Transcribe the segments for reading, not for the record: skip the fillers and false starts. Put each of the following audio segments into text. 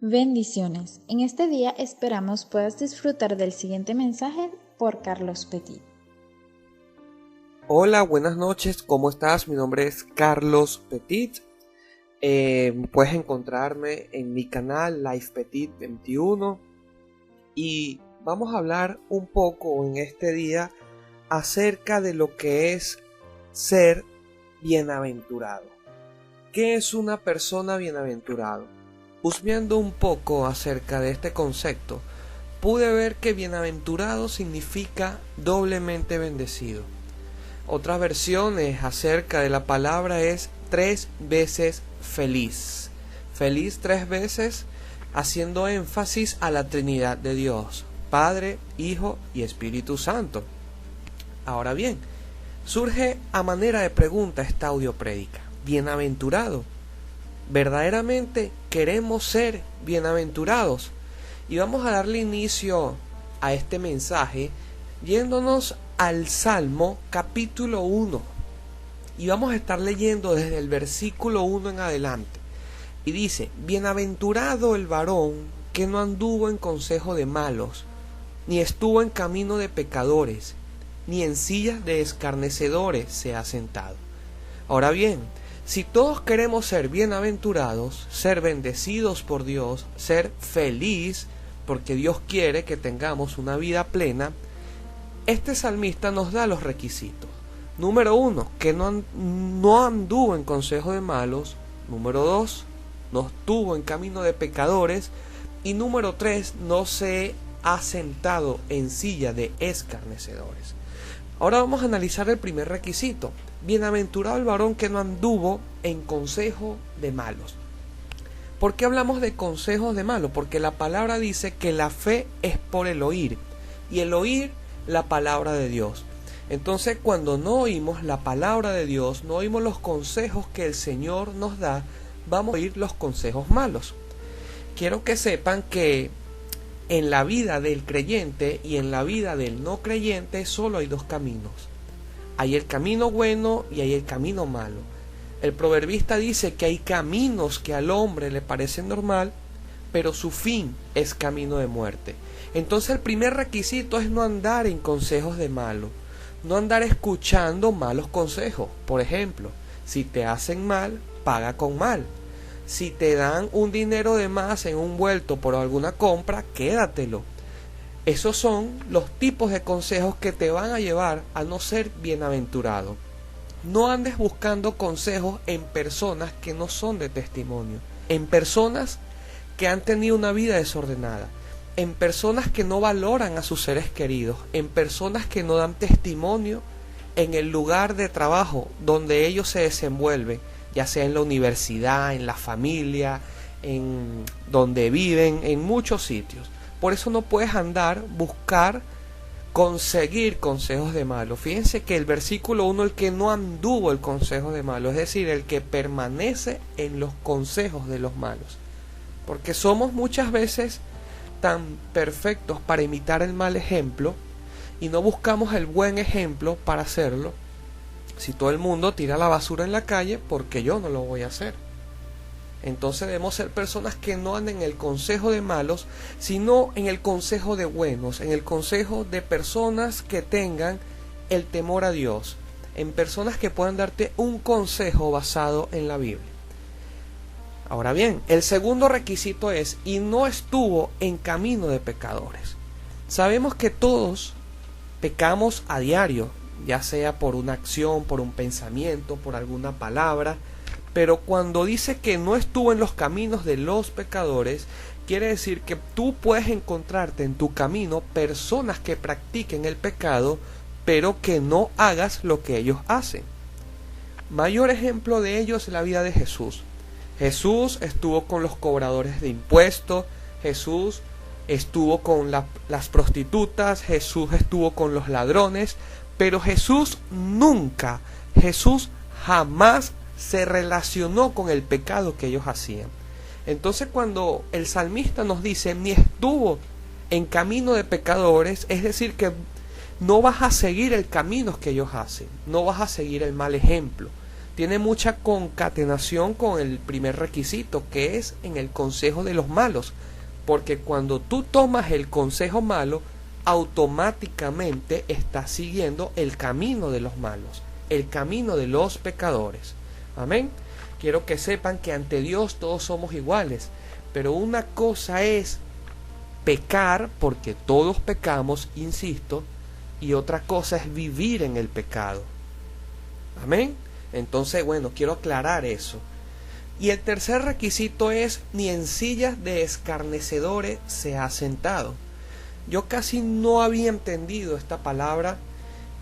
Bendiciones. En este día esperamos puedas disfrutar del siguiente mensaje por Carlos Petit. Hola, buenas noches, ¿cómo estás? Mi nombre es Carlos Petit. Puedes encontrarme en mi canal Life Petit 21 y vamos a hablar un poco en este día acerca de lo que es ser bienaventurado. ¿Qué es una persona bienaventurado? Husmeando un poco acerca de este concepto, pude ver que bienaventurado significa doblemente bendecido. Otras versiones acerca de la palabra es 3 veces feliz. Feliz 3 veces, haciendo énfasis a la Trinidad de Dios, Padre, Hijo y Espíritu Santo. Ahora bien, surge a manera de pregunta esta audioprédica. Bienaventurado. ¿Verdaderamente queremos ser bienaventurados? Y vamos a darle inicio a este mensaje yéndonos al Salmo capítulo 1. Y vamos a estar leyendo desde el versículo 1 en adelante. Y dice: Bienaventurado el varón que no anduvo en consejo de malos, ni estuvo en camino de pecadores, ni en sillas de escarnecedores se ha sentado. Ahora bien, si todos queremos ser bienaventurados, ser bendecidos por Dios, ser feliz, porque Dios quiere que tengamos una vida plena, este salmista nos da los requisitos. Número 1, que no anduvo en consejo de malos. Número 2, no estuvo en camino de pecadores. Y número 3, no se ha sentado en silla de escarnecedores. Ahora vamos a analizar el primer requisito. Bienaventurado el varón que no anduvo en consejo de malos. ¿Por qué hablamos de consejos de malos? Porque la palabra dice que la fe es por el oír, y el oír la palabra de Dios. Entonces, cuando no oímos la palabra de Dios, no oímos los consejos que el Señor nos da, vamos a oír los consejos malos. Quiero que sepan que en la vida del creyente y en la vida del no creyente solo hay dos caminos. Hay el camino bueno y hay el camino malo. El proverbista dice que hay caminos que al hombre le parecen normal, pero su fin es camino de muerte. Entonces el primer requisito es no andar en consejos de malo, no andar escuchando malos consejos. Por ejemplo, si te hacen mal, paga con mal. Si te dan un dinero de más en un vuelto por alguna compra, quédatelo. Esos son los tipos de consejos que te van a llevar a no ser bienaventurado. No andes buscando consejos en personas que no son de testimonio, en personas que han tenido una vida desordenada, en personas que no valoran a sus seres queridos, en personas que no dan testimonio en el lugar de trabajo donde ellos se desenvuelven, ya sea en la universidad, en la familia, en donde viven, en muchos sitios. Por eso no puedes conseguir consejos de malo. Fíjense que el versículo 1, el que no anduvo el consejo de malo, es decir, el que permanece en los consejos de los malos. Porque somos muchas veces tan perfectos para imitar el mal ejemplo y no buscamos el buen ejemplo para hacerlo. Si todo el mundo tira la basura en la calle, ¿por qué yo no lo voy a hacer? Entonces debemos ser personas que no anden en el consejo de malos, sino en el consejo de buenos, en el consejo de personas que tengan el temor a Dios, en personas que puedan darte un consejo basado en la Biblia. Ahora bien, el segundo requisito es: y no estuvo en camino de pecadores. Sabemos que todos pecamos a diario, ya sea por una acción, por un pensamiento, por alguna palabra, pero cuando dice que no estuvo en los caminos de los pecadores, quiere decir que tú puedes encontrarte en tu camino personas que practiquen el pecado, pero que no hagas lo que ellos hacen. Mayor ejemplo de ello es la vida de Jesús. Jesús estuvo con los cobradores de impuestos, Jesús estuvo con las prostitutas, Jesús estuvo con los ladrones, pero Jesús jamás se relacionó con el pecado que ellos hacían. Entonces, cuando el salmista nos dice ni estuvo en camino de pecadores, es decir que no vas a seguir el camino que ellos hacen, no vas a seguir el mal ejemplo, tiene mucha concatenación con el primer requisito, que es en el consejo de los malos. Porque cuando tú tomas el consejo malo, automáticamente estás siguiendo el camino de los malos, el camino de los pecadores. Amén. Quiero que sepan que ante Dios todos somos iguales, pero una cosa es pecar, porque todos pecamos, insisto, y otra cosa es vivir en el pecado. Amén. Entonces, bueno, quiero aclarar eso. Y el tercer requisito es: ni en sillas de escarnecedores se ha sentado. Yo casi no había entendido esta palabra,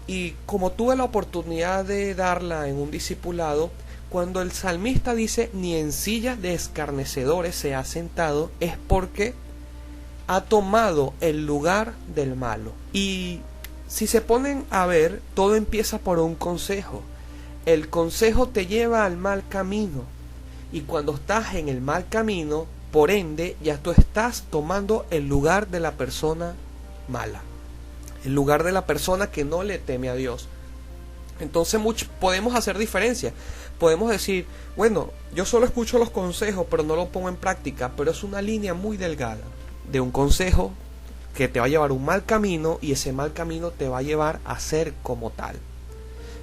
y como tuve la oportunidad de darla en un discipulado, cuando el salmista dice ni en sillas de escarnecedores se ha sentado, es porque ha tomado el lugar del malo. Y si se ponen a ver, todo empieza por un consejo. El consejo te lleva al mal camino, y cuando estás en el mal camino, por ende, ya tú estás tomando el lugar de la persona mala, el lugar de la persona que no le teme a Dios. Entonces podemos hacer diferencia. Podemos decir, bueno, yo solo escucho los consejos, pero no los pongo en práctica. Pero es una línea muy delgada de un consejo que te va a llevar a un mal camino, y ese mal camino te va a llevar a ser como tal.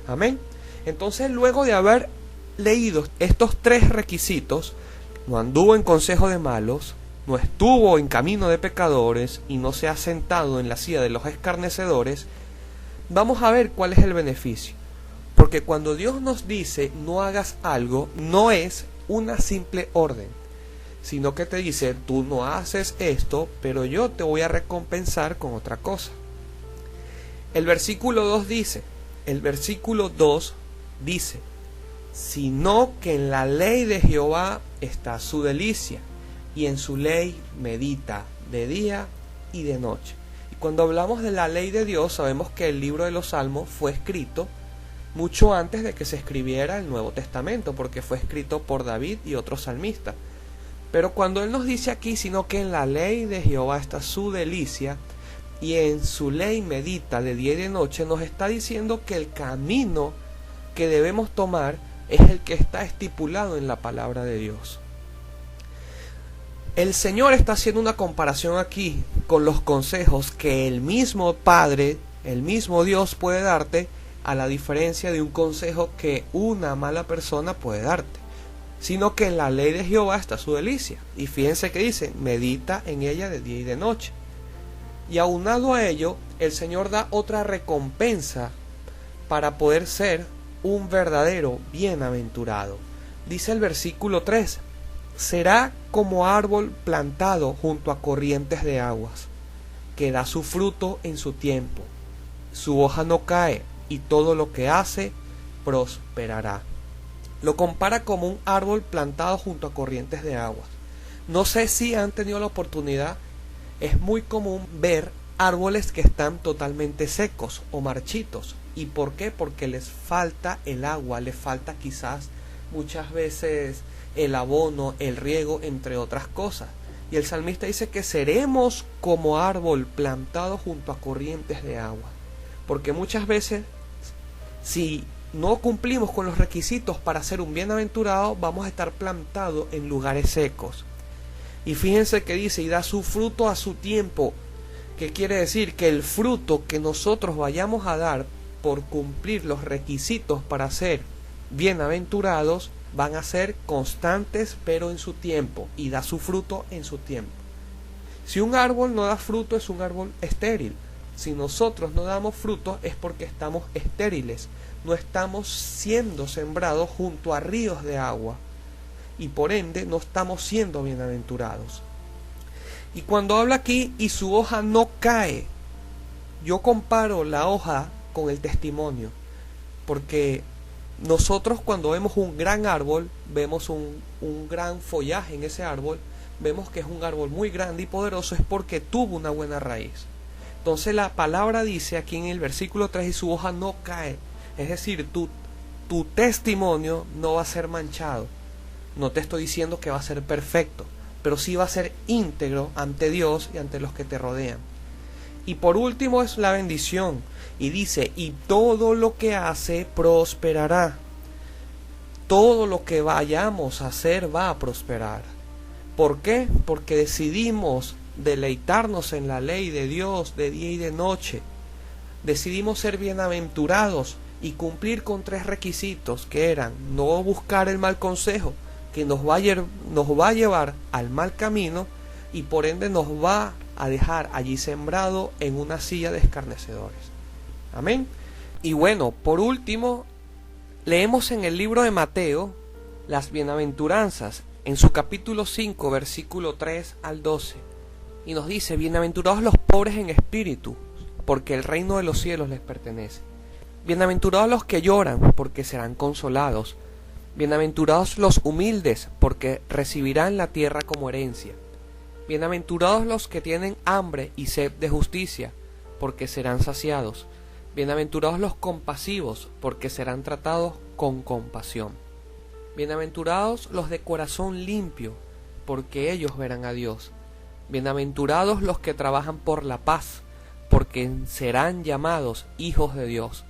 Amén. Entonces, luego de haber leído estos tres requisitos: no anduvo en consejo de malos, no estuvo en camino de pecadores, y no se ha sentado en la silla de los escarnecedores, vamos a ver cuál es el beneficio. Porque cuando Dios nos dice no hagas algo, no es una simple orden, sino que te dice: tú no haces esto, pero yo te voy a recompensar con otra cosa. El versículo 2 dice, sino que en la ley de Jehová está su delicia, y en su ley medita de día y de noche. Y cuando hablamos de la ley de Dios, sabemos que el libro de los Salmos fue escrito mucho antes de que se escribiera el Nuevo Testamento, porque fue escrito por David y otros salmistas. Pero cuando él nos dice aquí, sino que en la ley de Jehová está su delicia, y en su ley medita de día y de noche, nos está diciendo que el camino que debemos tomar es el que está estipulado en la palabra de Dios. El Señor está haciendo una comparación aquí con los consejos que el mismo Padre, el mismo Dios puede darte, a la diferencia de un consejo que una mala persona puede darte. Sino que en la ley de Jehová está su delicia. Y fíjense que dice, medita en ella de día y de noche. Y aunado a ello, el Señor da otra recompensa para poder ser un verdadero bienaventurado. Dice el versículo 3, será como árbol plantado junto a corrientes de aguas, que da su fruto en su tiempo, su hoja no cae, y todo lo que hace prosperará. Lo compara como un árbol plantado junto a corrientes de aguas. No sé si han tenido la oportunidad, es muy común ver árboles que están totalmente secos o marchitos. ¿Y por qué? Porque les falta el agua, les falta quizás muchas veces el abono, el riego, entre otras cosas. Y el salmista dice que seremos como árbol plantado junto a corrientes de agua. Porque muchas veces, si no cumplimos con los requisitos para ser un bienaventurado, vamos a estar plantados en lugares secos. Y fíjense que dice, y da su fruto a su tiempo. ¿Qué quiere decir? Que el fruto que nosotros vayamos a dar por cumplir los requisitos para ser bienaventurados van a ser constantes, pero en su tiempo, y da su fruto en su tiempo. Si un árbol no da fruto, es un árbol estéril. Si nosotros no damos fruto, es porque estamos estériles, no estamos siendo sembrados junto a ríos de agua, y por ende no estamos siendo bienaventurados. Y cuando habla aquí, y su hoja no cae, yo comparo la hoja con el testimonio, porque nosotros cuando vemos un gran árbol, vemos un gran follaje en ese árbol, vemos que es un árbol muy grande y poderoso, es porque tuvo una buena raíz. Entonces la palabra dice aquí en el versículo 3, y su hoja no cae, es decir, tu testimonio no va a ser manchado. No te estoy diciendo que va a ser perfecto, pero sí va a ser íntegro ante Dios y ante los que te rodean. Y por último es la bendición, y dice, y todo lo que hace prosperará. todo lo que vayamos a hacer va a prosperar. ¿Por qué? Porque decidimos deleitarnos en la ley de Dios de día y de noche. Decidimos ser bienaventurados y cumplir con 3 requisitos, que eran no buscar el mal consejo, que nos va a llevar al mal camino, y por ende nos va a dejar allí sembrado en una silla de escarnecedores. Amén. Y bueno, por último, leemos en el libro de Mateo las bienaventuranzas, en su capítulo 5, versículo 3 al 12, y nos dice: bienaventurados los pobres en espíritu, porque el reino de los cielos les pertenece. Bienaventurados los que lloran, porque serán consolados. Bienaventurados los humildes, porque recibirán la tierra como herencia. Bienaventurados los que tienen hambre y sed de justicia, porque serán saciados. Bienaventurados los compasivos, porque serán tratados con compasión. Bienaventurados los de corazón limpio, porque ellos verán a Dios. Bienaventurados los que trabajan por la paz, porque serán llamados hijos de Dios.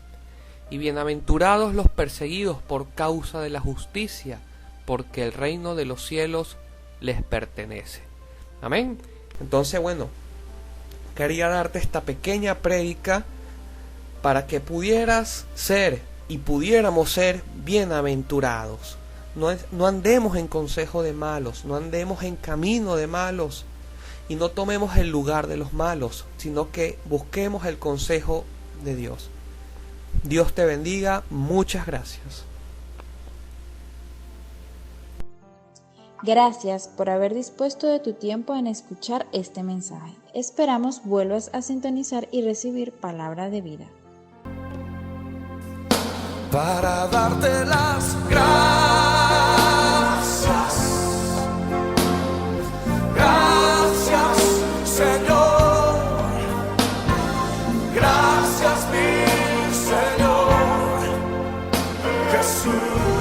Y bienaventurados los perseguidos por causa de la justicia, porque el reino de los cielos les pertenece. Amén. Entonces, bueno, quería darte esta pequeña prédica para que pudieras ser y pudiéramos ser bienaventurados. No andemos en consejo de malos, no andemos en camino de malos y no tomemos el lugar de los malos, sino que busquemos el consejo de Dios. Dios te bendiga, muchas gracias. Gracias por haber dispuesto de tu tiempo en escuchar este mensaje. Esperamos vuelvas a sintonizar y recibir palabra de vida. Para darte las gracias, Señor. Gracias, mi Señor Jesús.